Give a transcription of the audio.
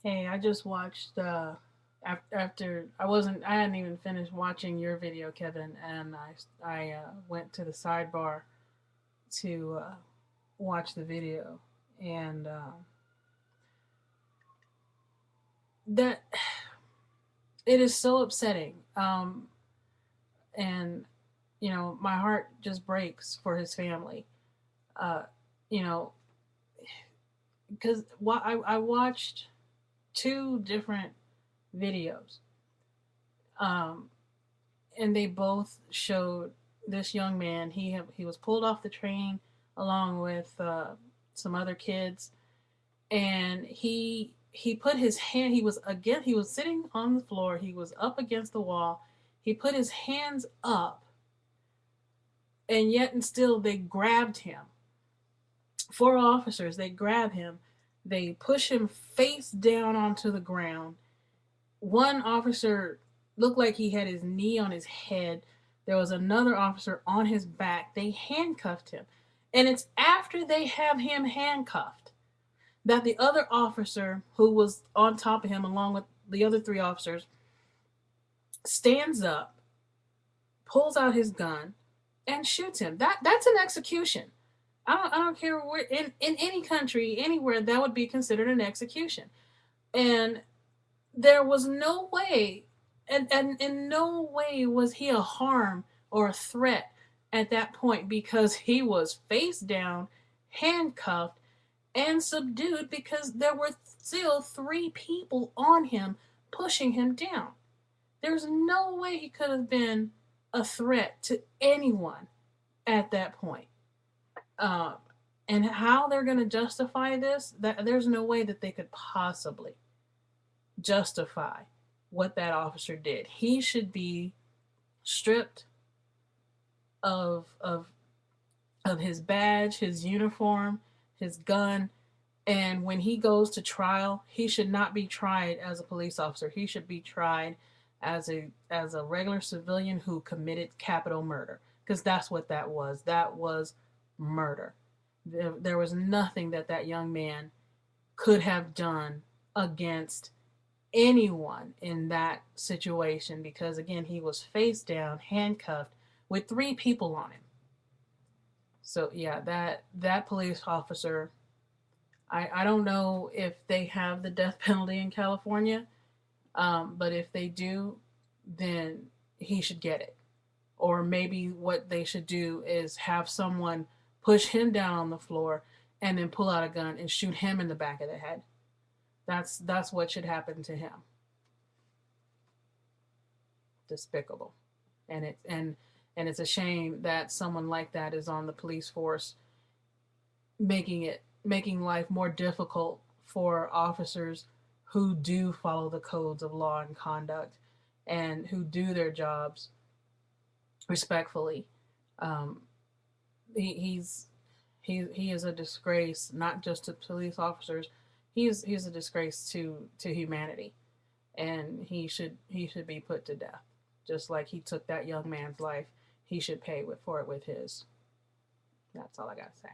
Hey, I just watched after I hadn't even finished watching your video, Kevin, and I went to the sidebar to watch the video, and that it is so upsetting. And my heart just breaks for his family. Uh, you know, because I watched two different videos, um, and they both showed this young man. He was pulled off the train along with some other kids, and he put his hand. He was sitting on the floor. He was up against the wall. He put his hands up, and yet and still they grabbed him. Four officers, they grab him. They push him face down onto the ground. One officer looked like he had his knee on his head. There was another officer on his back. They handcuffed him. And it's after they have him handcuffed that the other officer, who was on top of him along with the other three officers, stands up, pulls out his gun, and shoots him. That's an execution. I don't care where in any country, anywhere, that would be considered an execution. And there was no way, and in no way was he a harm or a threat at that point, because he was face down, handcuffed, and subdued, because there were still three people on him pushing him down. There's no way he could have been a threat to anyone at that point. Um, and how they're going to justify this, that there's no way that they could possibly justify what that officer did. He should be stripped of of his badge, his uniform, his gun, and when he goes to trial, he should not be tried as a police officer. He should be tried as a regular civilian who committed capital murder, because that's what that was. That was murder. There was nothing that that young man could have done against anyone in that situation, because again, he was face down, handcuffed, with three people on him. So yeah, that police officer, I don't know if they have the death penalty in California, but if they do, then he should get it. Or maybe what they should do is have someone push him down on the floor and then pull out a gun and shoot him in the back of the head. That's what should happen to him. Despicable. And it's a shame that someone like that is on the police force, making life more difficult for officers who do follow the codes of law and conduct, and who do their jobs respectfully. Um, he's he is a disgrace, not just to police officers. He's a disgrace to humanity, and he should be put to death. Just like he took that young man's life, he should pay for it with his. That's all I gotta say.